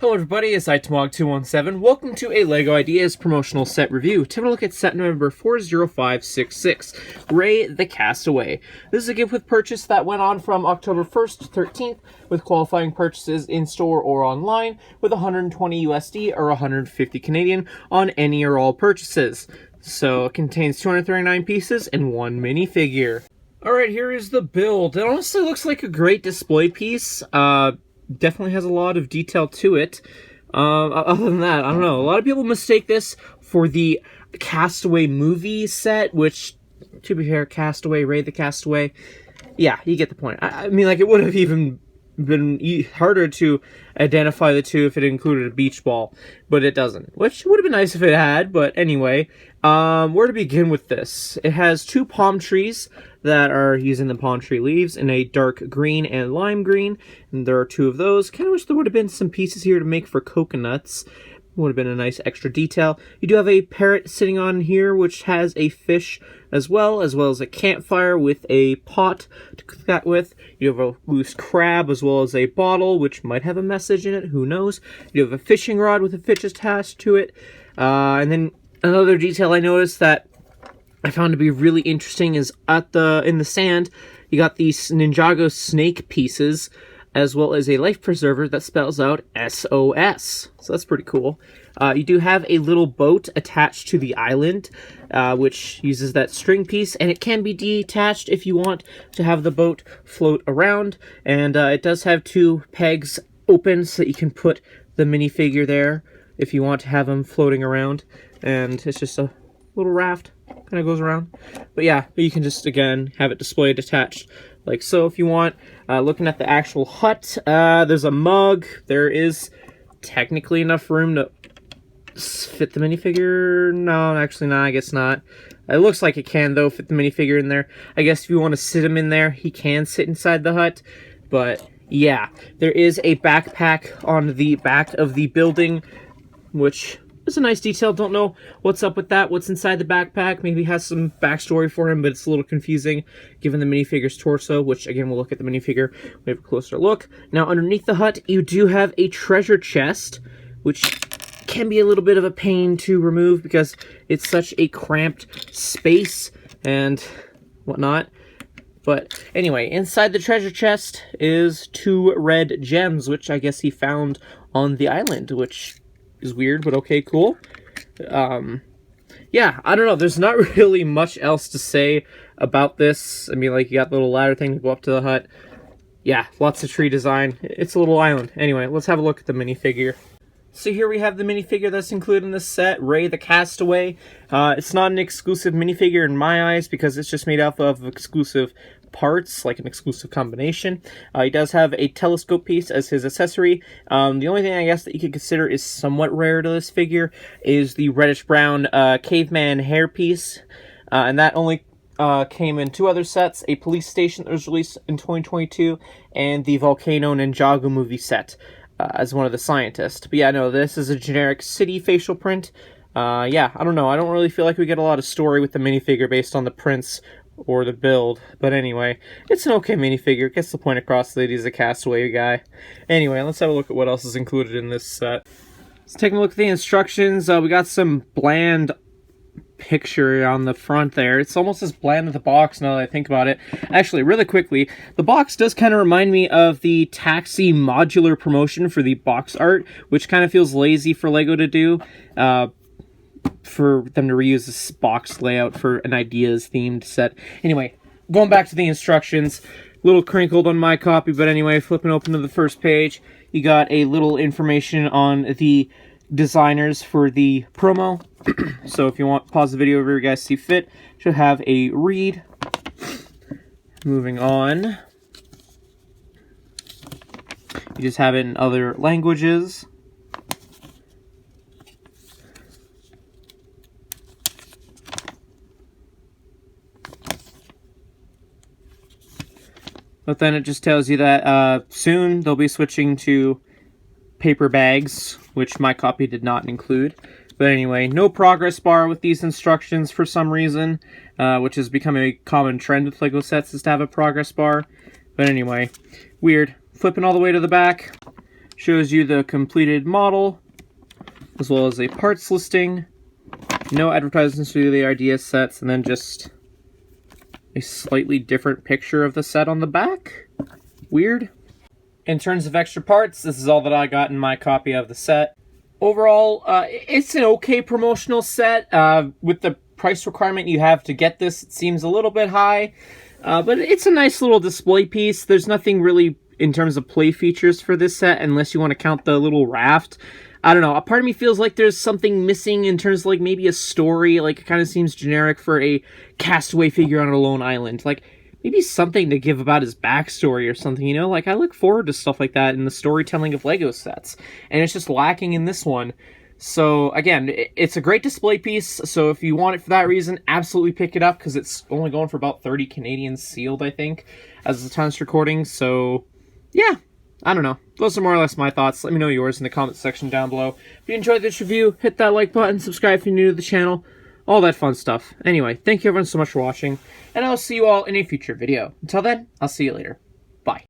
Hello everybody, it's TMOG 217. Welcome to a LEGO Ideas promotional set review. Take a look at set number 40566, Ray the Castaway. This is a gift with purchase that went on from October 1st to 13th, with qualifying purchases in store or online, with 120 USD or 150 Canadian on any or all purchases. So it contains 239 pieces and one minifigure. Alright, here is the build. It honestly looks like a great display piece. Definitely has a lot of detail to it. Other than that, I don't know. A lot of people mistake this for the Castaway movie set, which, to be fair, Castaway, Ray the Castaway. Yeah, you get the point. I mean, like, it would have even been harder to identify the two if it included a beach ball, but it doesn't, which would have been nice if it had. But anyway, where to begin with this? It has two palm trees that are using the palm tree leaves in a dark green and lime green, and there are two of those. Kind of wish there would have been some pieces here to make for coconuts. Would have been a nice extra detail. You do have a parrot sitting on here, which has a fish as well as a campfire with a pot to cook that with. You have a loose crab as well as a bottle, which might have a message in it, who knows. You have a fishing rod with a fish attached to it. And then another detail I noticed that I found to be really interesting is in the sand, you got these Ninjago snake pieces, as well as a life preserver that spells out SOS. So that's pretty cool. You do have a little boat attached to the island, which uses that string piece, and it can be detached if you want to have the boat float around. And it does have two pegs open so that you can put the minifigure there if you want to have them floating around. And it's just a little raft, kind of goes around. But yeah, you can just, again, have it displayed attached like so if you want. Looking at the actual hut, there's a mug. There is technically enough room to fit the minifigure. No, actually not, I guess not. It looks like it can, though, fit the minifigure in there. I guess if you want to sit him in there, he can sit inside the hut. But yeah, there is a backpack on the back of the building, which it's a nice detail. Don't know what's up with that, what's inside the backpack. Maybe has some backstory for him, but it's a little confusing given the minifigure's torso, which, again, we'll look at the minifigure when we have a closer look. Now, underneath the hut, you do have a treasure chest, which can be a little bit of a pain to remove because it's such a cramped space and whatnot. But anyway, inside the treasure chest is two red gems, which I guess he found on the island, which is weird, but okay, cool. Yeah, I don't know. There's not really much else to say about this. I mean, like, you got the little ladder thing to go up to the hut. Yeah, lots of tree design. It's a little island. Anyway, let's have a look at the minifigure. So here we have the minifigure that's included in this set, Ray the Castaway. It's not an exclusive minifigure in my eyes because it's just made up of exclusive parts, like an exclusive combination. He does have a telescope piece as his accessory. The only thing I guess that you could consider is somewhat rare to this figure is the reddish-brown caveman hair piece, and that only came in two other sets, a police station that was released in 2022, and the Volcano Ninjago movie set as one of the scientists. But yeah, no, this is a generic city facial print. Yeah, I don't know. I don't really feel like we get a lot of story with the minifigure based on the prints or the build. But anyway, it's an okay minifigure. It gets the point across that he's a castaway guy. Anyway, let's have a look at what else is included in this set. Let's take a look at the instructions. We got some bland picture on the front there. It's almost as bland as the box now that I think about it. Actually, really quickly, the box does kind of remind me of the Taxi modular promotion for the box art, which kind of feels lazy for LEGO to do. For them to reuse this box layout for an Ideas themed set. Anyway, going back to the instructions, a little crinkled on my copy, but anyway, flipping open to the first page, you got a little information on the designers for the promo. So if you want, pause the video wherever you guys see fit. Should have a read. Moving on, you just have it in other languages. But then it just tells you that soon they'll be switching to paper bags, which my copy did not include. But anyway, no progress bar with these instructions for some reason, which has become a common trend with LEGO sets, is to have a progress bar. But anyway, weird. Flipping all the way to the back, Shows you the completed model, as well as a parts listing. No advertisements for the idea sets, and then just a slightly different picture of the set on the back. Weird. In terms of extra parts, this is all that I got in my copy of the set. Overall, it's an okay promotional set. With the price requirement you have to get this, it seems a little bit high. But it's a nice little display piece. There's nothing really in terms of play features for this set, unless you want to count the little raft. I don't know. A part of me feels like there's something missing in terms of like maybe a story. Like it kind of seems generic for a castaway figure on a lone island. Like maybe something to give about his backstory or something, you know? Like I look forward to stuff like that in the storytelling of Lego sets. And it's just lacking in this one. So again, it's a great display piece. So if you want it for that reason, absolutely pick it up, because it's only going for about 30 Canadian sealed, I think, as the time's recording. So yeah. I don't know. Those are more or less my thoughts. Let me know yours in the comment section down below. If you enjoyed this review, hit that like button, subscribe if you're new to the channel, all that fun stuff. Anyway, thank you everyone so much for watching, and I'll see you all in a future video. Until then, I'll see you later. Bye.